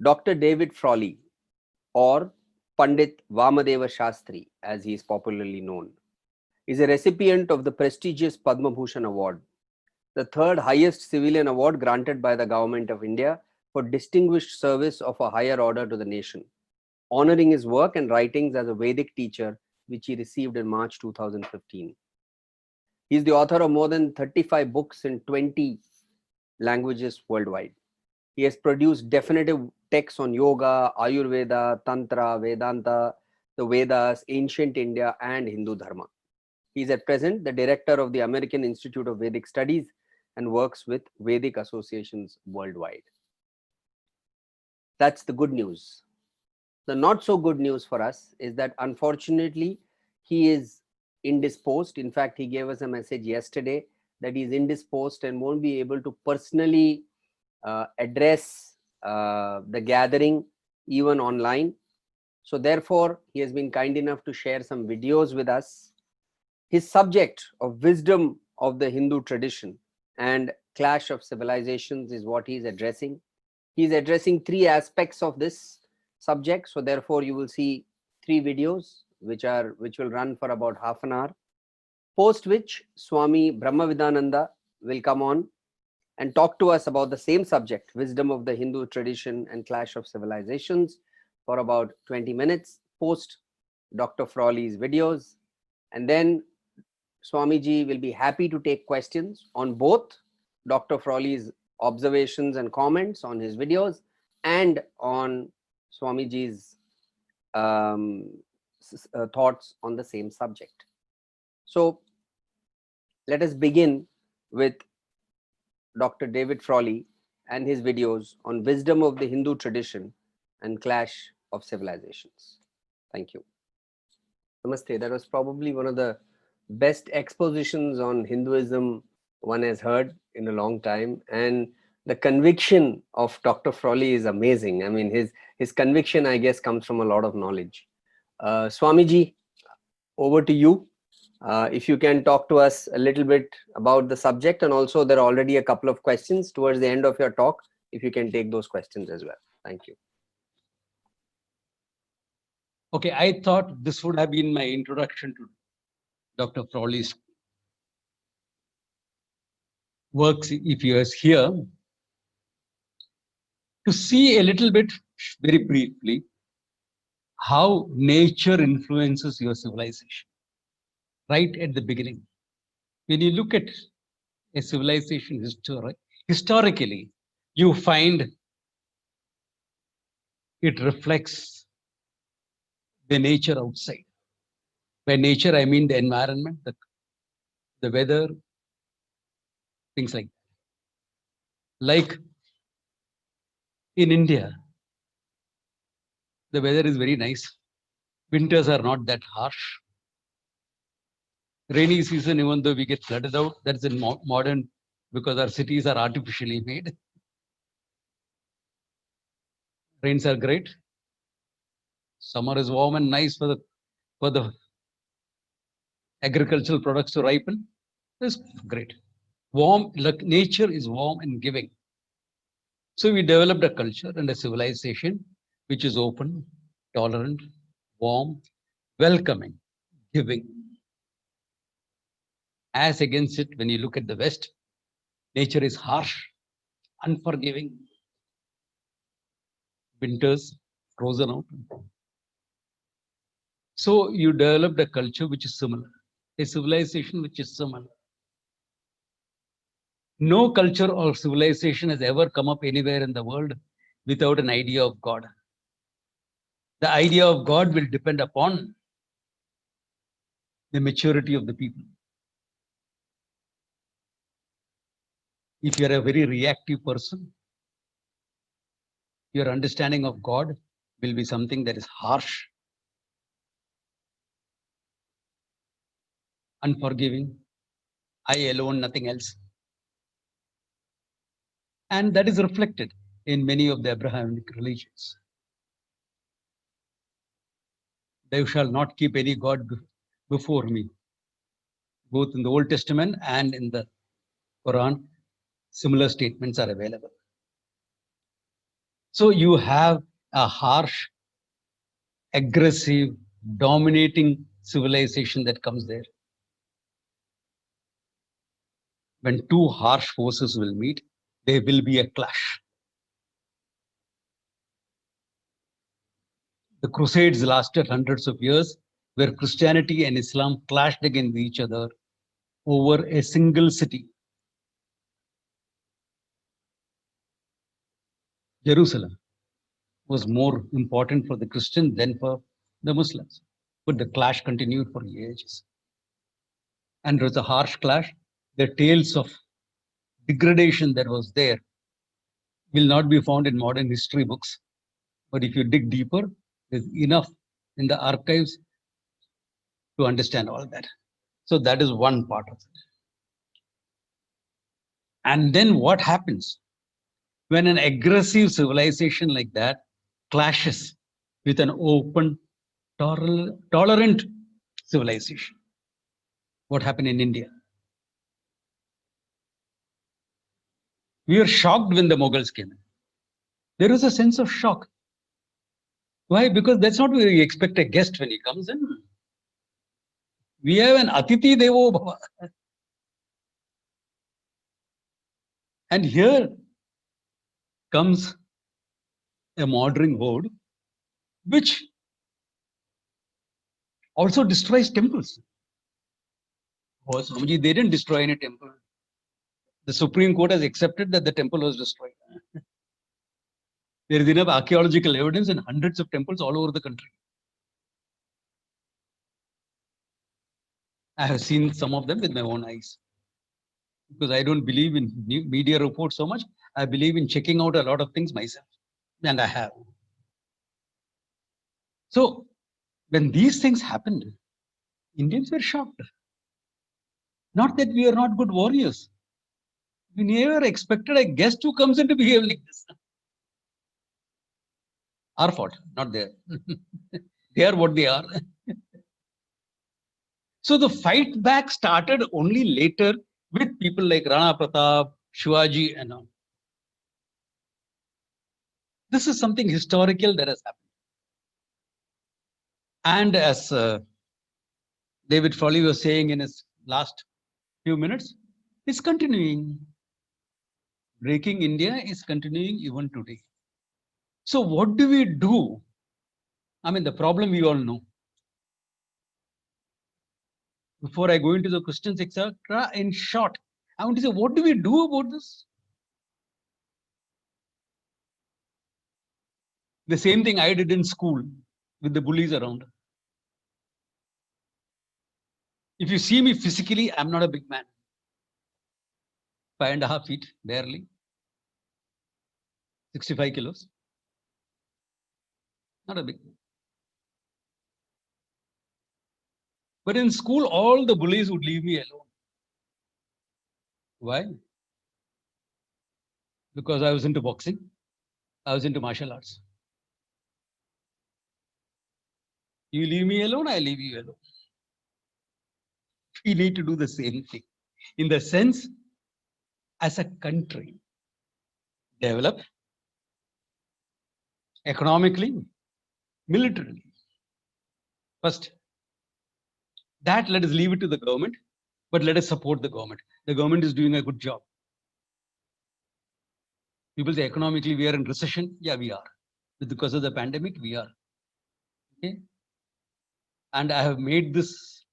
Dr. David Frawley, or Pandit Vamadeva Shastri, as he is popularly known, is a recipient of the prestigious Padma Bhushan Award, the third highest civilian award granted by the Government of India for distinguished service of a higher order to the nation, honoring his work and writings as a Vedic teacher, which he received in March 2015. He is the author of more than 35 books in 20 languages worldwide. He has produced definitive texts on yoga, Ayurveda, Tantra, Vedanta, the Vedas, ancient India, and Hindu Dharma. He is at present the director of the American Institute of Vedic Studies and works with Vedic associations worldwide. That's the good news. The not so good news for us is that unfortunately he is indisposed. In fact, he gave us a message yesterday that he is indisposed and won't be able to personally address the gathering even online. So therefore, he has been kind enough to share some videos with us. His subject of wisdom of the Hindu tradition and clash of civilizations is what he is addressing. He is addressing three aspects of this subject. So therefore, you will see three videos which will run for about half an hour. Post which Swami Brahmavidananda will come on and talk to us about the same subject, wisdom of the Hindu tradition and clash of civilizations, for about 20 minutes. Post Dr. Frawley's videos, and then Swamiji will be happy to take questions on both Dr. Frawley's observations and comments on his videos and on Swamiji's thoughts on the same subject. So let us begin with Dr. David Frawley and his videos on wisdom of the Hindu tradition and clash of civilizations. Thank you. Namaste. That was probably one of the best expositions on Hinduism one has heard in a long time, and the conviction of Dr. Frawley is amazing. I mean, his conviction, I guess, comes from a lot of knowledge. Swamiji, over to you. If you can talk to us a little bit about the subject, and also there are already a couple of questions towards the end of your talk. If you can take those questions as well. Thank you. Okay, I thought this would have been my introduction to Dr. Frawley's works if he was here, to see a little bit, very briefly, how nature influences your civilization right at the beginning. When you look at a civilization historically, you find it reflects the nature outside. By nature, I mean the environment, the weather, things like that. Like in India, the weather is very nice. Winters are not that harsh. Rainy season, even though we get flooded out, that's in modern, because our cities are artificially made. Rains are great. Summer is warm and nice for the agricultural products to ripen. It's great. Warm, like nature is warm and giving. So we developed a culture and a civilization which is open, tolerant, warm, welcoming, giving. As against it, when you look at the West, nature is harsh, unforgiving. Winters, frozen out. So you developed a culture which is similar, a civilization which is similar. No culture or civilization has ever come up anywhere in the world without an idea of God. The idea of God will depend upon the maturity of the people. If you're a very reactive person, your understanding of God will be something that is harsh, unforgiving, I alone, nothing else. And that is reflected in many of the Abrahamic religions. Thou shalt not keep any God before me. Both in the Old Testament and in the Quran, similar statements are available. So you have a harsh, aggressive, dominating civilization that comes there. When two harsh forces will meet, there will be a clash. The Crusades lasted hundreds of years, where Christianity and Islam clashed against each other over a single city, Jerusalem. Was more important for the Christians than for the Muslims. But the clash continued for ages. And it was a harsh clash. The tales of degradation that was there will not be found in modern history books. But if you dig deeper, there's enough in the archives to understand all that. So that is one part of it. And then what happens when an aggressive civilization like that clashes with an open, tolerant civilization? What happened in India? We were shocked when the Mughals came in. There was a sense of shock. Why? Because that's not where you expect a guest when he comes in. We have an Atiti Devo Bhava. And here comes a modern horde which also destroys temples. Oh, Swamiji, they didn't destroy any temple. The Supreme Court has accepted that the temple was destroyed. There is enough archaeological evidence in hundreds of temples all over the country. I have seen some of them with my own eyes. Because I don't believe in media reports so much. I believe in checking out a lot of things myself. And I have. So when these things happened, Indians were shocked. Not that we are not good warriors. We never expected a guest who comes in to behave like this. Our fault, not their. They are what they are. So the fight back started only later with people like Rana Pratap, Shivaji, and all. This is something historical that has happened. And as David Frawley was saying in his last few minutes, it's continuing. Breaking India is continuing even today. So what do we do? I mean, the problem we all know. Before I go into the questions, etc., in short, I want to say, what do we do about this? The same thing I did in school with the bullies around. If you see me physically, I'm not a big man. 5.5 feet, barely. 65 kilos. Not a big man. But in school, all the bullies would leave me alone. Why? Because I was into boxing. I was into martial arts. You leave me alone, I leave you alone. We need to do the same thing. In the sense, as a country, develop economically, militarily. First, that let us leave it to the government, but let us support the government. The government is doing a good job. People say economically we are in recession. Yeah, we are. Because of the pandemic, we are. Okay. And I have made this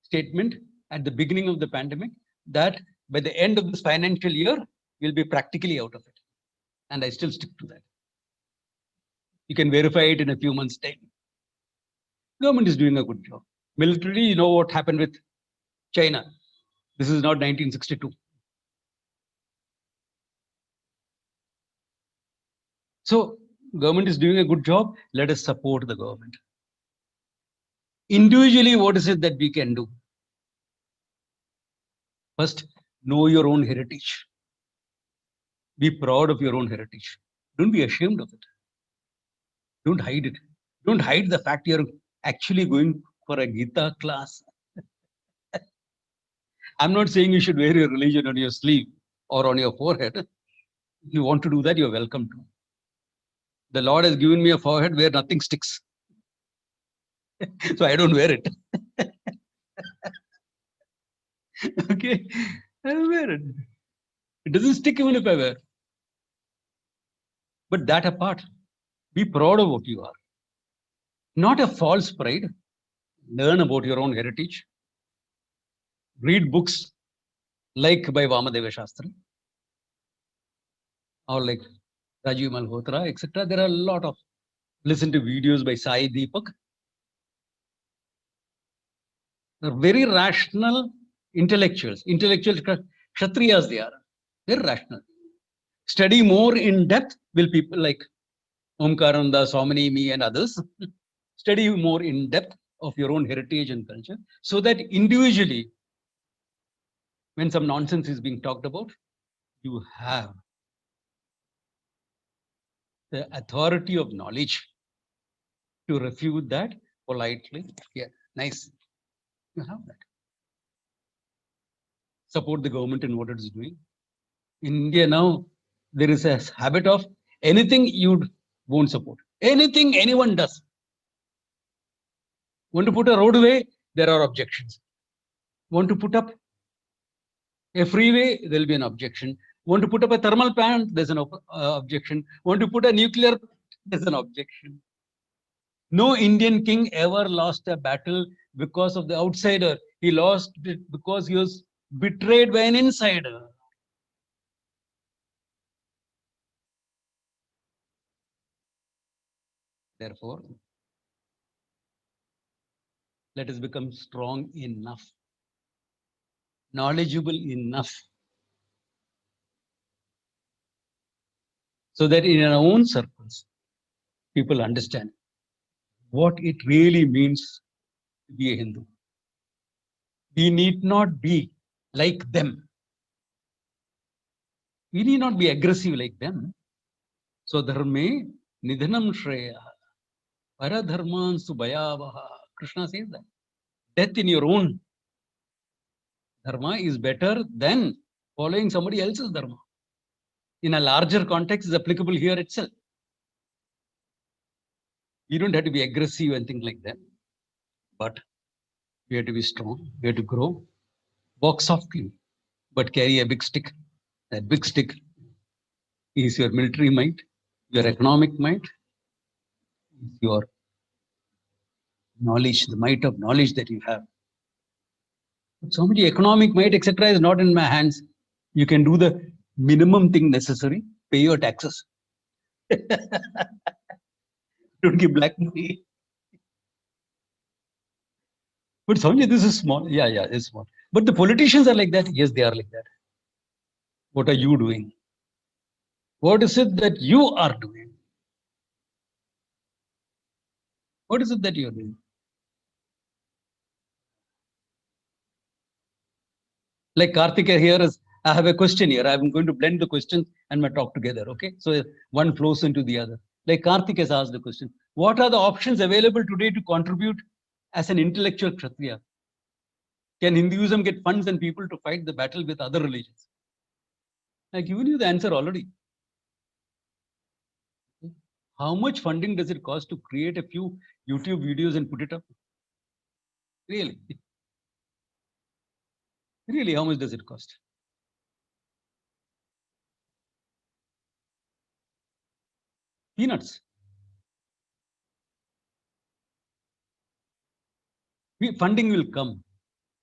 statement at the beginning of the pandemic that by the end of this financial year, we'll be practically out of it. And I still stick to that. You can verify it in a few months' time. Government is doing a good job. Militarily, you know what happened with China. This is not 1962. So government is doing a good job. Let us support the government. Individually, what is it that we can do? First, know your own heritage. Be proud of your own heritage. Don't be ashamed of it. Don't hide it. Don't hide the fact you're actually going for a Gita class. I'm not saying you should wear your religion on your sleeve or on your forehead. If you want to do that, you're welcome to. The Lord has given me a forehead where nothing sticks. So I don't wear it. Okay. I don't wear it. It doesn't stick even if I wear. But that apart, be proud of what you are. Not a false pride. Learn about your own heritage. Read books like by Vamadeva Shastri or like Rajiv Malhotra, etc. There are a lot of, listen to videos by Sai Deepak. They're very rational intellectuals. Intellectual Kshatriyas they are. They're rational. Study more in depth will people like Omkarananda, Swamini, me and others. Study more in depth of your own heritage and culture so that individually, when some nonsense is being talked about, you have the authority of knowledge to refute that politely. Yeah, nice. You have that. Support the government in what it is doing. In India now, there is a habit of anything you won't support. Anything anyone does. Want to put a roadway, there are objections. Want to put up a freeway, there will be an objection. Want to put up a thermal plant, there's an objection. Want to put a nuclear, there's an objection. No Indian king ever lost a battle because of the outsider. He lost it because he was betrayed by an insider. Therefore, let us become strong enough, knowledgeable enough, so that in our own circles, people understand what it really means to be a Hindu. We need not be like them. We need not be aggressive like them. So dharme nidhanam shreya paradharman subhayavaha. Krishna says that. Death in your own dharma is better than following somebody else's dharma. In a larger context, is applicable here itself. You don't have to be aggressive and things like that. But we have to be strong. We have to grow. Walk softly, but carry a big stick. That big stick is your military might, your economic might, your knowledge, the might of knowledge that you have. But so much economic might, etc., is not in my hands. You can do the minimum thing necessary, pay your taxes. Don't give black money. But Sanjay, this is small. Yeah, it's small. But the politicians are like that. Yes, they are like that. What are you doing? What is it that you are doing? What is it that you are doing? Like Karthika here is, I have a question here. I'm going to blend the questions and my talk together. Okay. So one flows into the other. Like Karthik has asked the question, what are the options available today to contribute as an intellectual Kshatriya? Can Hinduism get funds and people to fight the battle with other religions? I've given you the answer already. How much funding does it cost to create a few YouTube videos and put it up? Really? Really, how much does it cost? Peanuts. Funding will come.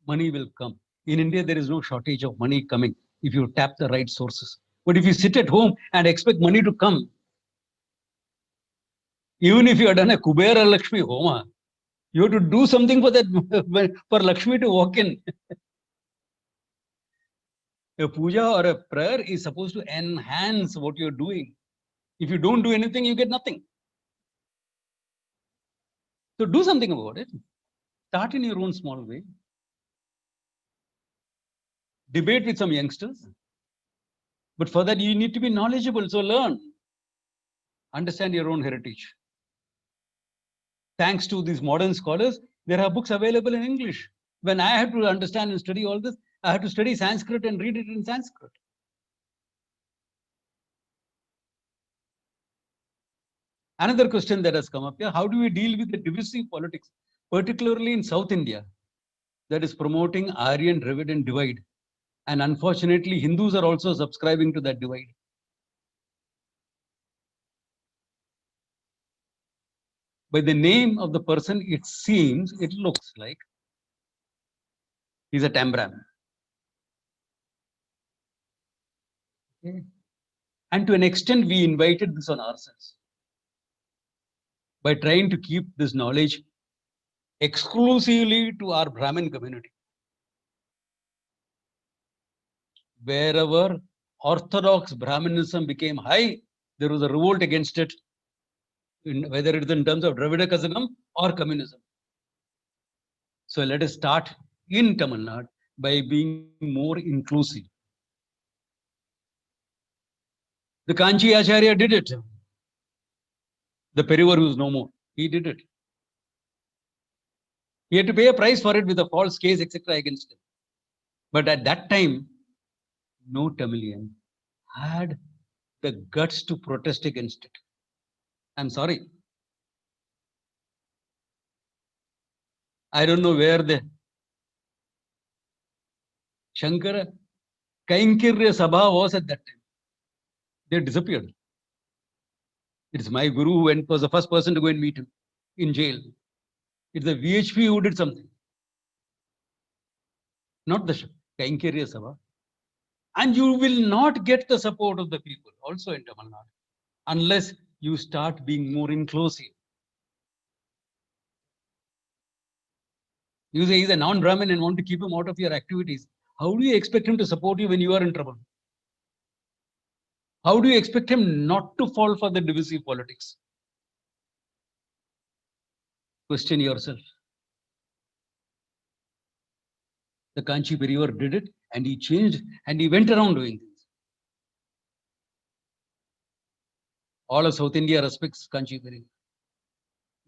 Money will come. In India, there is no shortage of money coming if you tap the right sources. But if you sit at home and expect money to come, even if you have done a Kubera Lakshmi Homa, you have to do something for that, for Lakshmi to walk in. A puja or a prayer is supposed to enhance what you're doing. If you don't do anything, you get nothing. So do something about it. Start in your own small way. Debate with some youngsters. But for that, you need to be knowledgeable. So learn. Understand your own heritage. Thanks to these modern scholars, there are books available in English. When I had to understand and study all this, I had to study Sanskrit and read it in Sanskrit. Another question that has come up here, how do we deal with the divisive politics, particularly in South India, that is promoting Aryan Dravidian divide? And unfortunately, Hindus are also subscribing to that divide. By the name of the person, it seems, it looks like he's a Tambram. Okay. And to an extent, we invited this on ourselves by trying to keep this knowledge exclusively to our Brahmin community. Wherever Orthodox Brahminism became high, there was a revolt against it, whether it's in terms of Dravidicism or communism. So let us start in Tamil Nadu by being more inclusive. The Kanchi Acharya did it. The Perivar who is no more, he did it. He had to pay a price for it with a false case, etc. against him. But at that time, no Tamilian had the guts to protest against it. I'm sorry. I don't know where the Shankara Kaikirya Sabha was at that time. They disappeared. It's my guru who was the first person to go and meet him in jail. It's the VHP who did something, not the Kaikirya Sabha. And you will not get the support of the people also in Tamil Nadu unless you start being more inclusive. You say he's a non-Brahmin and want to keep him out of your activities. How do you expect him to support you when you are in trouble? How do you expect him not to fall for the divisive politics? Question yourself. The Kanchi Perivar did it and he changed and he went around doing things. All of South India respects Kanchi Perivar.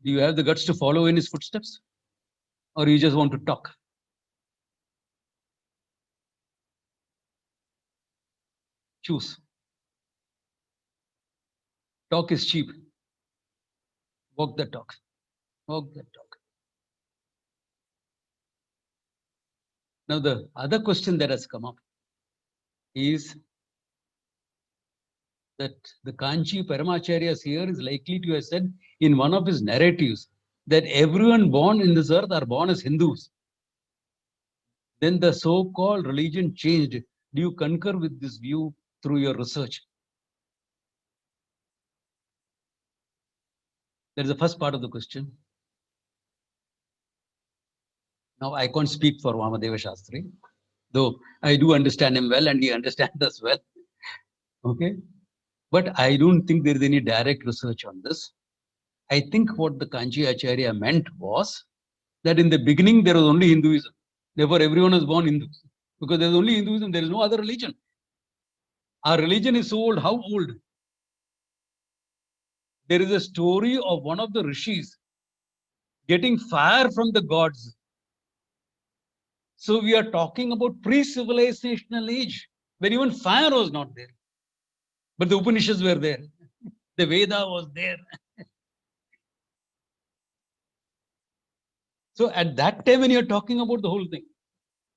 Do you have the guts to follow in his footsteps? Or you just want to talk? Choose. Talk is cheap. Walk the talk. Walk the talk. Now, the other question that has come up is that the Kanchi Paramacharyas here is likely to have said in one of his narratives that everyone born in this earth are born as Hindus. Then the so-called religion changed. Do you concur with this view through your research? That is the first part of the question. Now, I can't speak for Vamadeva Shastri, though I do understand him well and he understands us well. Okay. But I don't think there is any direct research on this. I think what the Kanchi Acharya meant was that in the beginning there was only Hinduism. Therefore, everyone was born Hindu. Because there is only Hinduism, there is no other religion. Our religion is so old. How old? There is a story of one of the rishis getting fire from the gods. So we are talking about pre-civilizational age, where even fire was not there. But the Upanishads were there. The Veda was there. So at that time, when you're talking about the whole thing,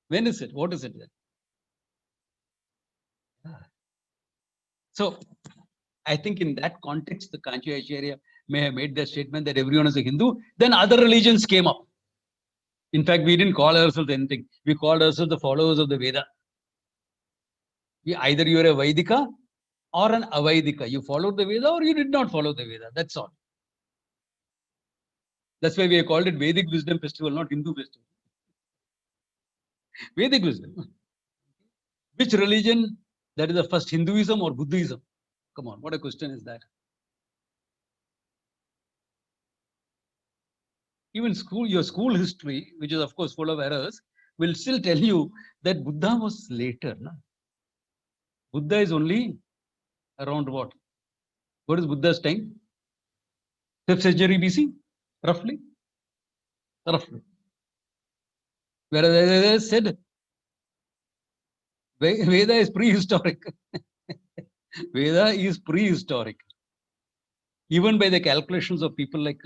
when is it? What is it? So I think in that context, the Kanchi Acharya may have made the statement that everyone is a Hindu. Then other religions came up. In fact, we didn't call ourselves anything. We called ourselves the followers of the Veda. Either you're a Vaidika or an Avaidika. You followed the Veda or you did not follow the Veda. That's all. That's why we have called it Vedic Wisdom Festival, not Hindu Festival. Vedic wisdom. Which religion? That is the first, Hinduism or Buddhism? Come on, what a question is that? Even your school history, which is of course full of errors, will still tell you that Buddha was later. No? Buddha is only around what? What is Buddha's time? 5th century BC, roughly. Roughly. Whereas as I said, Veda is prehistoric. Veda is prehistoric. even by the calculations of people like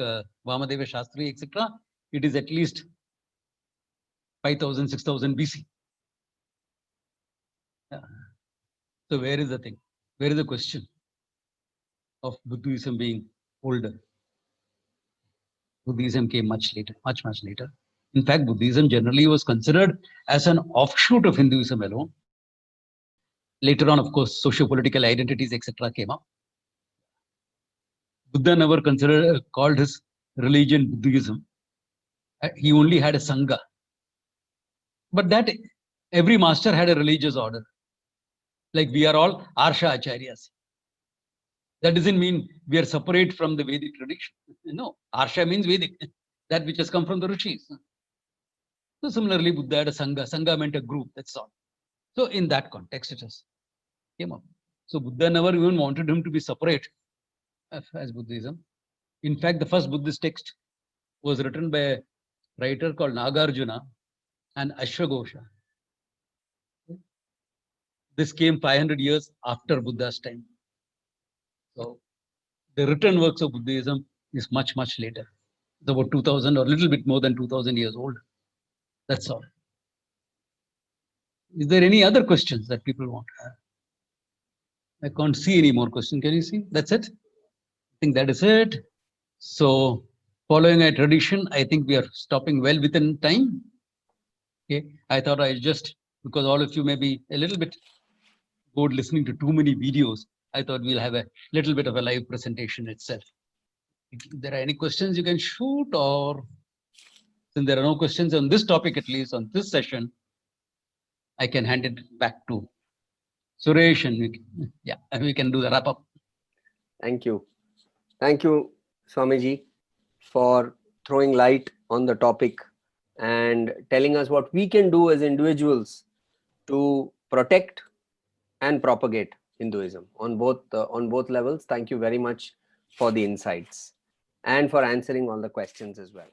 Vamadeva Shastri, etc., it is at least 5,000, 6,000 BC. Yeah. So where is the thing? Where is the question of Buddhism being older? Buddhism came much later, much later. In fact, Buddhism generally was considered as an offshoot of Hinduism alone. Later on, of course, socio-political identities, etc., came up. Buddha never called his religion Buddhism. He only had a Sangha. But that every master had a religious order. Like we are all Arsha Acharyas. That doesn't mean we are separate from the Vedic tradition. No, Arsha means Vedic, that which has come from the Rishis. So similarly, Buddha had a Sangha. Sangha meant a group, that's all. So in that context, it just came up. So Buddha never even wanted him to be separate as Buddhism. In fact, the first Buddhist text was written by a writer called Nagarjuna and Ashwagosha. This came 500 years after Buddha's time. So the written works of Buddhism is much later. It's about 2000 or a little bit more than 2000 years old. That's all. Is there any other questions that people want to have? I can't see any more questions. Can you see? That's it? I think that is it. So following a tradition, I think we are stopping well within time. Okay. I thought I just, because all of you may be a little bit bored listening to too many videos, I thought we'll have a little bit of a live presentation itself. If there are any questions you can shoot, or since there are no questions on this topic, at least on this session, I can hand it back to Suresh and we can do the wrap up. Thank you. Thank you, Swamiji, for throwing light on the topic and telling us what we can do as individuals to protect and propagate Hinduism on both levels. Thank you very much for the insights and for answering all the questions as well.